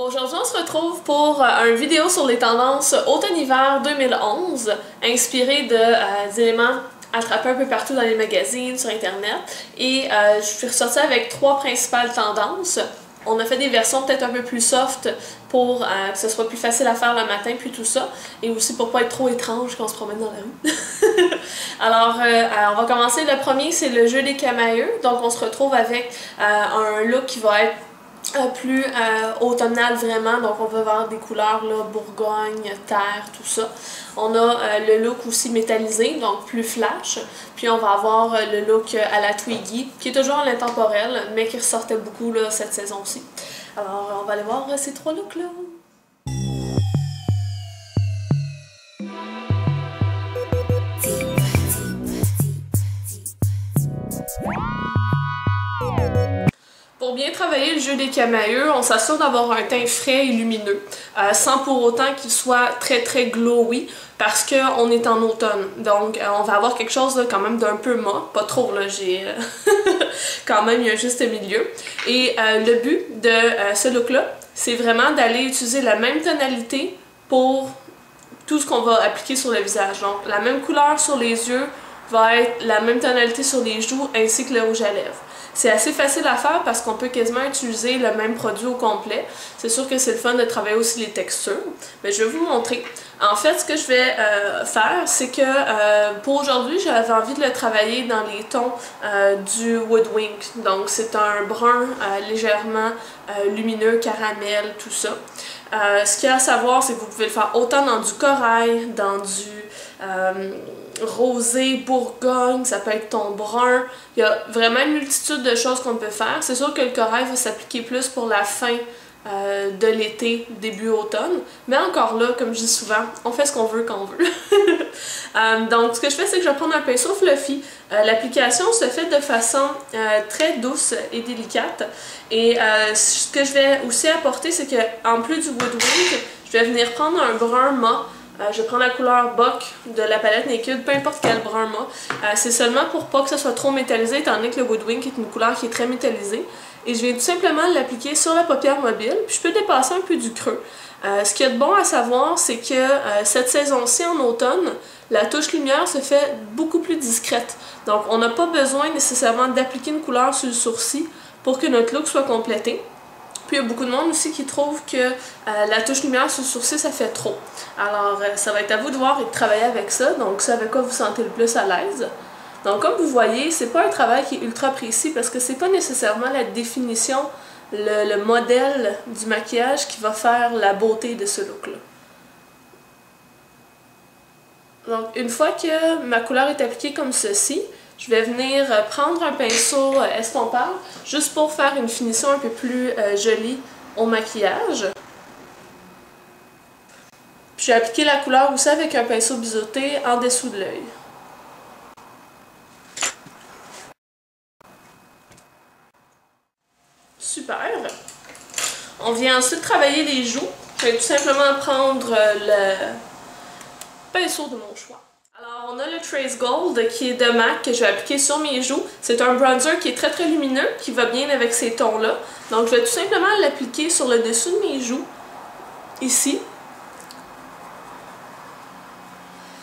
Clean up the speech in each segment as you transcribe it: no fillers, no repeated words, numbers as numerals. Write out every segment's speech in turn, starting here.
Aujourd'hui, on se retrouve pour une vidéo sur les tendances automne-hiver 2011, inspirée d'éléments attrapés un peu partout dans les magazines, sur internet. Et je suis ressortie avec 3 principales tendances. On a fait des versions peut-être un peu plus soft pour que ce soit plus facile à faire le matin, puis tout ça. Et aussi pour pas être trop étrange quand on se promène dans la rue. Alors, on va commencer. Le premier, c'est le jeu des camailleux. Donc, on se retrouve avec un look qui va être plus automnal vraiment, donc on va avoir des couleurs là, bourgogne, terre, tout ça. On a le look aussi métallisé, donc plus flash, puis on va avoir le look à la Twiggy, qui est toujours l'intemporel, mais qui ressortait beaucoup là, cette saison-ci. Alors on va aller voir ces 3 looks-là. Pour bien travailler le jeu des camailleux, on s'assure d'avoir un teint frais et lumineux, sans pour autant qu'il soit très glowy, parce qu'on est en automne. Donc on va avoir quelque chose là, quand même d'un peu mat, pas trop là, j'ai quand même il y a un juste milieu. Et le but de ce look-là, c'est vraiment d'aller utiliser la même tonalité pour tout ce qu'on va appliquer sur le visage. Donc la même couleur sur les yeux va être la même tonalité sur les joues ainsi que le rouge à lèvres. C'est assez facile à faire parce qu'on peut quasiment utiliser le même produit au complet. C'est sûr que c'est le fun de travailler aussi les textures, mais je vais vous montrer. En fait, ce que je vais faire, c'est que pour aujourd'hui, j'avais envie de le travailler dans les tons du Woodwink. Donc c'est un brun légèrement lumineux, caramel, tout ça. Ce qu'il y a à savoir, c'est que vous pouvez le faire autant dans du corail, dans du rosé, bourgogne, ça peut être ton brun. Il y a vraiment une multitude de choses qu'on peut faire. C'est sûr que le corail va s'appliquer plus pour la fin de l'été, début automne. Mais encore là, comme je dis souvent, on fait ce qu'on veut quand on veut. Donc ce que je fais, c'est que je vais prendre un pinceau fluffy. L'application se fait de façon très douce et délicate. Et ce que je vais aussi apporter, c'est qu'en plus du Woodwink, je vais venir prendre un brun mat. Je prends la couleur Bock de la palette Naked, peu importe quel brun mat. C'est seulement pour pas que ça soit trop métallisé, étant donné que le Woodwink est une couleur qui est très métallisée. Et je viens tout simplement l'appliquer sur la paupière mobile, puis je peux dépasser un peu du creux. Ce qu'il y a de bon à savoir, c'est que cette saison-ci, en automne, la touche lumière se fait beaucoup plus discrète. Donc on n'a pas besoin nécessairement d'appliquer une couleur sur le sourcil pour que notre look soit complété. Puis il y a beaucoup de monde aussi qui trouve que la touche lumière sur le sourcil, ça fait trop. Alors ça va être à vous de voir et de travailler avec ça. Donc ça avec quoi vous sentez le plus à l'aise. Donc comme vous voyez, c'est pas un travail qui est ultra précis parce que c'est pas nécessairement la définition, le modèle du maquillage qui va faire la beauté de ce look-là. Donc une fois que ma couleur est appliquée comme ceci, je vais venir prendre un pinceau estompable juste pour faire une finition un peu plus jolie au maquillage. Puis je vais appliquer la couleur aussi avec un pinceau biseauté en dessous de l'œil. Super! On vient ensuite travailler les joues. Je vais tout simplement prendre le pinceau de mon choix. Alors, on a le Trace Gold qui est de MAC que je vais appliquer sur mes joues. C'est un bronzer qui est très lumineux, qui va bien avec ces tons-là. Donc, je vais tout simplement l'appliquer sur le dessus de mes joues, ici.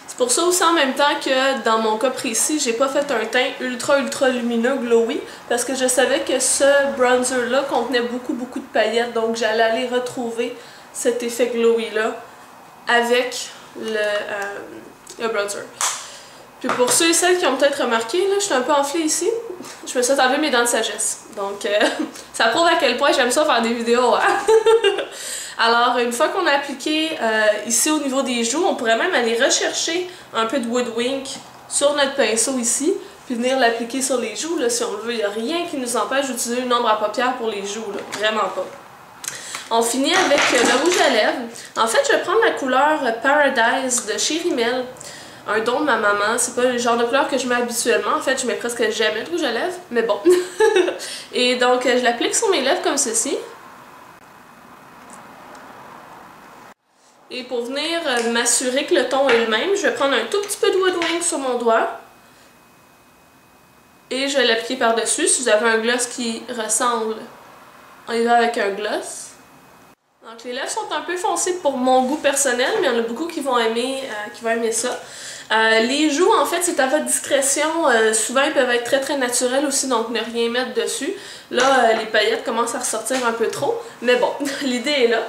C'est pour ça aussi en même temps que dans mon cas précis, j'ai pas fait un teint ultra lumineux, glowy, parce que je savais que ce bronzer-là contenait beaucoup de paillettes, donc j'allais aller retrouver cet effet glowy-là avec le bronzer. Puis pour ceux et celles qui ont peut-être remarqué, là, je suis un peu enflée ici. Je me suis enlevé mes dents de sagesse. Donc ça prouve à quel point j'aime ça faire des vidéos. Hein? Alors une fois qu'on a appliqué ici au niveau des joues, on pourrait même aller rechercher un peu de Woodwink sur notre pinceau ici, puis venir l'appliquer sur les joues là, si on le veut. Il n'y a rien qui nous empêche d'utiliser une ombre à paupières pour les joues, là. Vraiment pas. On finit avec le rouge à lèvres. En fait, je vais prendre la couleur Paradise de chez Rimmel. Un don de ma maman. C'est pas le genre de couleur que je mets habituellement. En fait, je mets presque jamais de rouge à lèvres, mais bon. Et donc, je l'applique sur mes lèvres comme ceci. Et pour venir m'assurer que le ton est le même, je vais prendre un tout petit peu de Woodwink sur mon doigt. Et je vais l'appliquer par-dessus. Si vous avez un gloss qui ressemble, on y va avec un gloss. Donc les lèvres sont un peu foncées pour mon goût personnel, mais il y en a beaucoup qui vont aimer ça. Les joues, en fait, c'est à votre discrétion. Souvent, ils peuvent être très très naturels aussi, donc ne rien mettre dessus. Là, les paillettes commencent à ressortir un peu trop, mais bon, l'idée est là.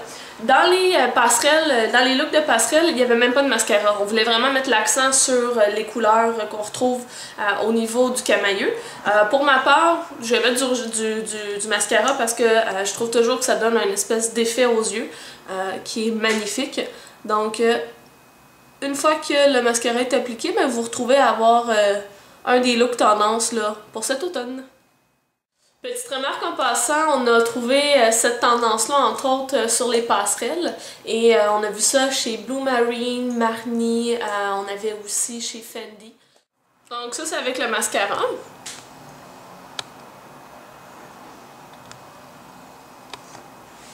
Dans les passerelles, dans les looks de passerelle, il n'y avait même pas de mascara. On voulait vraiment mettre l'accent sur les couleurs qu'on retrouve au niveau du camailleux. Pour ma part, je vais mettre du mascara parce que je trouve toujours que ça donne une espèce d'effet aux yeux qui est magnifique. Donc, une fois que le mascara est appliqué, ben, vous retrouvez à avoir un des looks tendance là, pour cet automne. Petite remarque en passant, on a trouvé cette tendance-là, entre autres, sur les passerelles. Et on a vu ça chez Blue Marine, Marni, on avait aussi chez Fendi. Donc ça, c'est avec le mascara.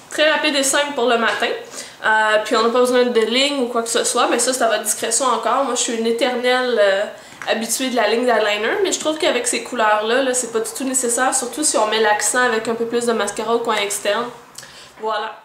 Très rapide et simple pour le matin. Puis on n'a pas besoin de ligne ou quoi que ce soit, mais ça, c'est à votre discrétion encore. Moi, je suis une éternelle habituée de la ligne d'eyeliner, mais je trouve qu'avec ces couleurs-là, -là, c'est pas du tout nécessaire, surtout si on met l'accent avec un peu plus de mascara au coin externe. Voilà.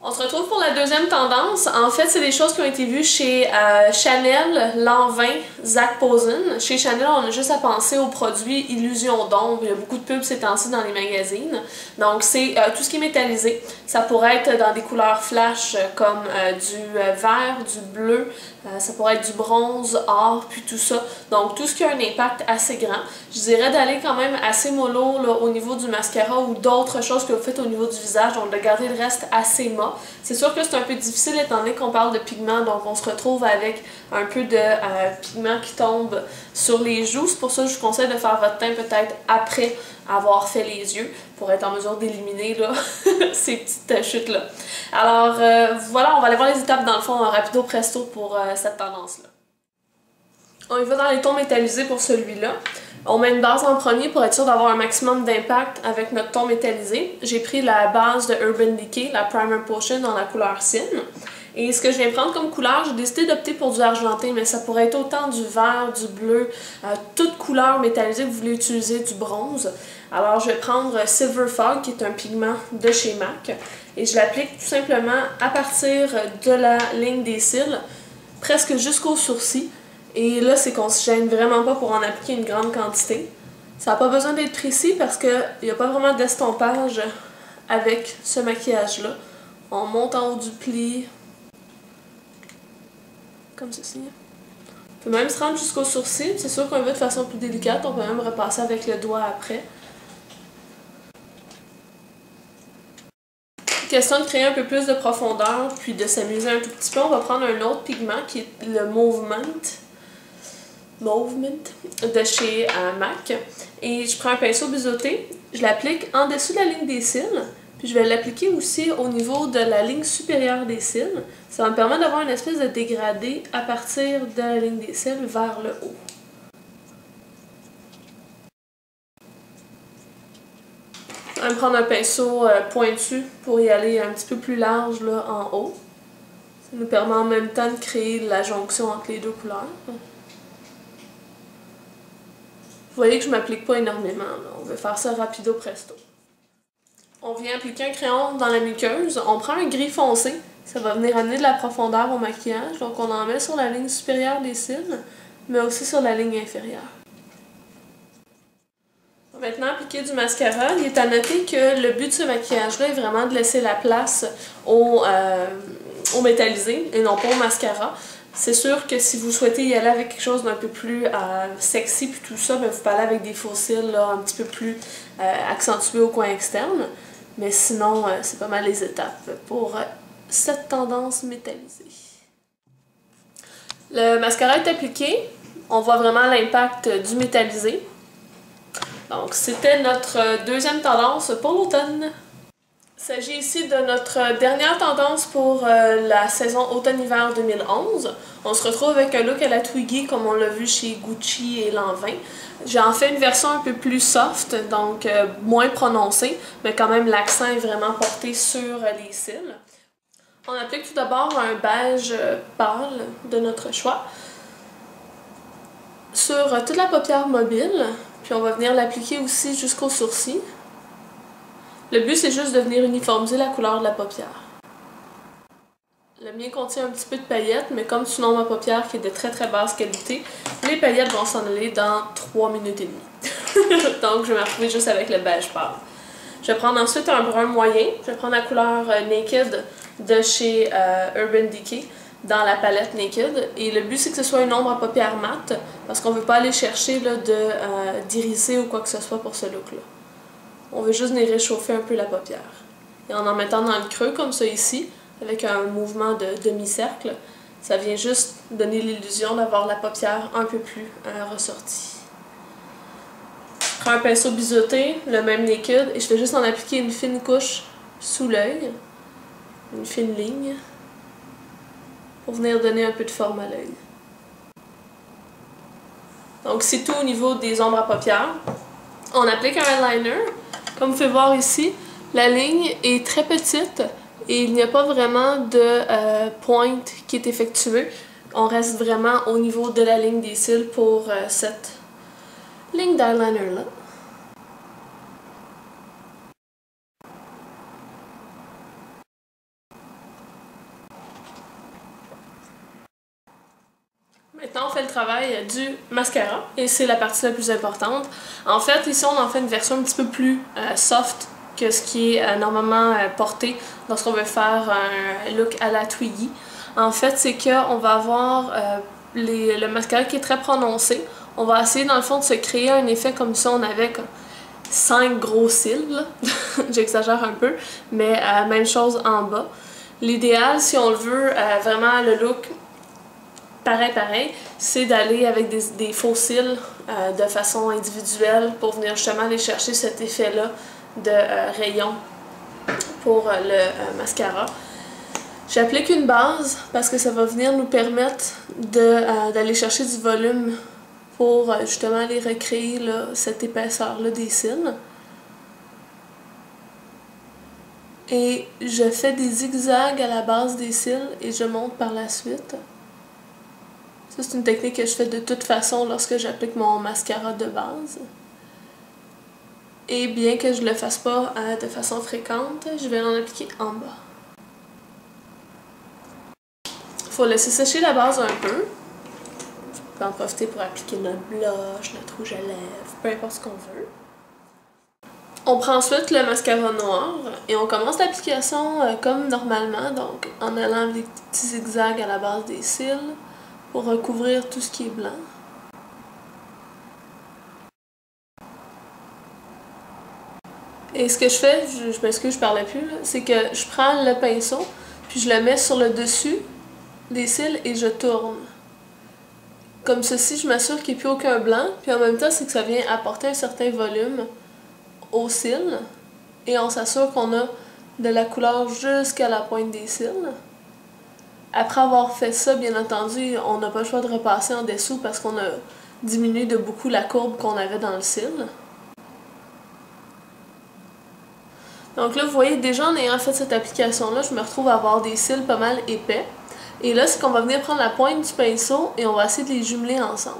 On se retrouve pour la deuxième tendance. En fait, c'est des choses qui ont été vues chez Chanel, Lanvin, Zac Posen. Chez Chanel, on a juste à penser aux produits Illusion d'ombre. Il y a beaucoup de pubs ces temps-ci dans les magazines. Donc, c'est tout ce qui est métallisé. Ça pourrait être dans des couleurs flash comme du vert, du bleu, ça pourrait être du bronze, or, puis tout ça. Donc, tout ce qui a un impact assez grand. Je dirais d'aller quand même assez mollo là, au niveau du mascara ou d'autres choses que vous faites au niveau du visage. Donc, de garder le reste assez mat. C'est sûr que c'est un peu difficile étant donné qu'on parle de pigments, donc on se retrouve avec un peu de pigment qui tombe sur les joues. C'est pour ça que je vous conseille de faire votre teint peut-être après avoir fait les yeux pour être en mesure d'éliminer ces petites chutes-là. Alors voilà, on va aller voir les étapes dans le fond rapido presto pour cette tendance-là. On y va dans les tons métallisés pour celui-là. On met une base en premier pour être sûr d'avoir un maximum d'impact avec notre ton métallisé. J'ai pris la base de Urban Decay, la Primer Potion dans la couleur Sin. Et ce que je viens prendre comme couleur, j'ai décidé d'opter pour du argenté, mais ça pourrait être autant du vert, du bleu, toute couleur métallisée que vous voulez utiliser, du bronze. Alors je vais prendre Silver Fog, qui est un pigment de chez MAC, et je l'applique tout simplement à partir de la ligne des cils, presque jusqu'au sourcil. Et là, c'est qu'on se gêne vraiment pas pour en appliquer une grande quantité. Ça n'a pas besoin d'être précis parce qu'il n'y a pas vraiment d'estompage avec ce maquillage-là. On monte en haut du pli, comme ceci. On peut même se rendre jusqu'au sourcil. C'est sûr qu'on le veut de façon plus délicate. On peut même repasser avec le doigt après. Question de créer un peu plus de profondeur, puis de s'amuser un tout petit peu. On va prendre un autre pigment qui est le Movement de chez MAC. Et je prends un pinceau biseauté, je l'applique en dessous de la ligne des cils, puis je vais l'appliquer aussi au niveau de la ligne supérieure des cils. Ça va me permettre d'avoir une espèce de dégradé à partir de la ligne des cils vers le haut. Je vais prendre un pinceau pointu pour y aller un petit peu plus large là, en haut. Ça nous permet en même temps de créer la jonction entre les deux couleurs. Vous voyez que je ne m'applique pas énormément, là. On veut faire ça rapido presto. On vient appliquer un crayon dans la muqueuse. On prend un gris foncé. Ça va venir amener de la profondeur au maquillage. Donc on en met sur la ligne supérieure des cils, mais aussi sur la ligne inférieure. On va maintenant appliquer du mascara. Il est à noter que le but de ce maquillage-là est vraiment de laisser la place au métallisé et non pas au mascara. C'est sûr que si vous souhaitez y aller avec quelque chose d'un peu plus sexy puis tout ça, ben vous pouvez aller avec des faux cils là, un petit peu plus accentués au coin externe. Mais sinon, c'est pas mal les étapes pour cette tendance métallisée. Le mascara est appliqué. On voit vraiment l'impact du métallisé. Donc, c'était notre deuxième tendance pour l'automne. Il s'agit ici de notre dernière tendance pour la saison automne-hiver 2011. On se retrouve avec un look à la Twiggy comme on l'a vu chez Gucci et Lanvin. J'ai en fait une version un peu plus soft, donc moins prononcée, mais quand même l'accent est vraiment porté sur les cils. On applique tout d'abord un beige pâle de notre choix sur toute la paupière mobile, puis on va venir l'appliquer aussi jusqu'au sourcil. Le but, c'est juste de venir uniformiser la couleur de la paupière. Le mien contient un petit peu de paillettes, mais comme c'est une ombre à paupières qui est de très basse qualité, les paillettes vont s'en aller dans 3 minutes et demie. Donc je vais me retrouver juste avec le beige pâle. Je vais prendre ensuite un brun moyen. Je vais prendre la couleur Naked de chez Urban Decay dans la palette Naked. Et le but, c'est que ce soit une ombre à paupières mat, parce qu'on ne veut pas aller chercher d'iriser ou quoi que ce soit pour ce look-là. On veut juste venir réchauffer un peu la paupière. Et en mettant dans le creux, comme ça ici, avec un mouvement de demi-cercle, ça vient juste donner l'illusion d'avoir la paupière un peu plus ressortie. Je prends un pinceau biseauté, le même Naked, et je vais juste en appliquer une fine couche sous l'œil, une fine ligne, pour venir donner un peu de forme à l'œil. Donc c'est tout au niveau des ombres à paupières. On applique un eyeliner. Comme vous pouvez voir ici, la ligne est très petite et il n'y a pas vraiment de pointe qui est effectuée. On reste vraiment au niveau de la ligne des cils pour cette ligne d'eyeliner là. Maintenant, on fait le travail du mascara et c'est la partie la plus importante. En fait, ici, on en fait une version un petit peu plus soft que ce qui est normalement porté lorsqu'on veut faire un look à la Twiggy. En fait, c'est qu'on va avoir le mascara qui est très prononcé. On va essayer, dans le fond, de se créer un effet comme si on avait 5 gros cils. J'exagère un peu, mais même chose en bas. L'idéal, si on le veut, vraiment le look pareil, c'est d'aller avec des faux cils de façon individuelle pour venir justement aller chercher cet effet-là de rayon pour le mascara. J'applique une base parce que ça va venir nous permettre d'aller chercher du volume pour justement aller recréer là, cette épaisseur-là des cils. Et je fais des zigzags à la base des cils et je monte par la suite. Ça, c'est une technique que je fais de toute façon lorsque j'applique mon mascara de base. Et bien que je ne le fasse pas de façon fréquente, je vais en appliquer en bas. Il faut laisser sécher la base un peu. On peut en profiter pour appliquer notre blush, notre rouge à lèvres, peu importe ce qu'on veut. On prend ensuite le mascara noir et on commence l'application comme normalement, donc en allant avec des petits zigzags à la base des cils pour recouvrir tout ce qui est blanc. Et ce que je fais, je m'excuse, je parlais plus, c'est que je prends le pinceau, puis je le mets sur le dessus des cils et je tourne. Comme ceci, je m'assure qu'il n'y ait plus aucun blanc, puis en même temps, c'est que ça vient apporter un certain volume aux cils, et on s'assure qu'on a de la couleur jusqu'à la pointe des cils. Après avoir fait ça, bien entendu, on n'a pas le choix de repasser en dessous parce qu'on a diminué de beaucoup la courbe qu'on avait dans le cil. Donc là, vous voyez, déjà en ayant fait cette application-là, je me retrouve à avoir des cils pas mal épais. Et là, c'est qu'on va venir prendre la pointe du pinceau et on va essayer de les jumeler ensemble.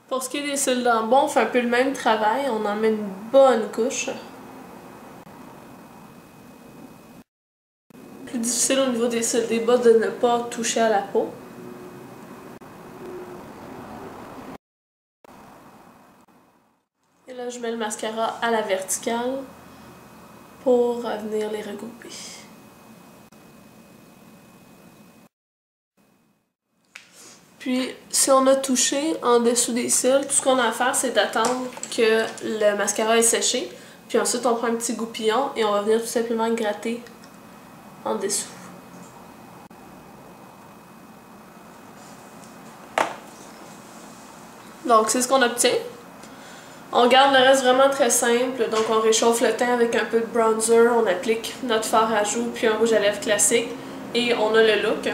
Pour ce qui est des cils d'en bas, on fait un peu le même travail. On en met une bonne couche. Plus difficile au niveau des cils des bas de ne pas toucher à la peau. Et là, je mets le mascara à la verticale pour venir les regrouper. Puis, si on a touché en dessous des cils, tout ce qu'on a à faire, c'est d'attendre que le mascara est séché. Puis ensuite, on prend un petit goupillon et on va venir tout simplement gratter en dessous. Donc, c'est ce qu'on obtient. On garde le reste vraiment très simple. Donc, on réchauffe le teint avec un peu de bronzer, on applique notre fard à joues puis un rouge à lèvres classique et on a le look.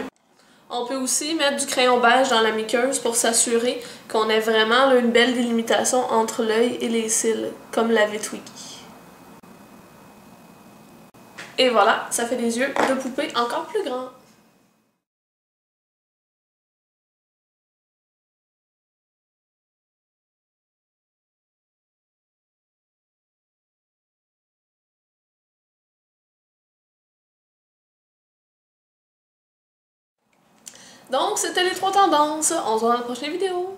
On peut aussi mettre du crayon beige dans la muqueuse pour s'assurer qu'on ait vraiment là, une belle délimitation entre l'œil et les cils, comme l'avait Twiggy. Et voilà, ça fait des yeux de poupée encore plus grands. Donc, c'était les 3 tendances. On se voit dans la prochaine vidéo.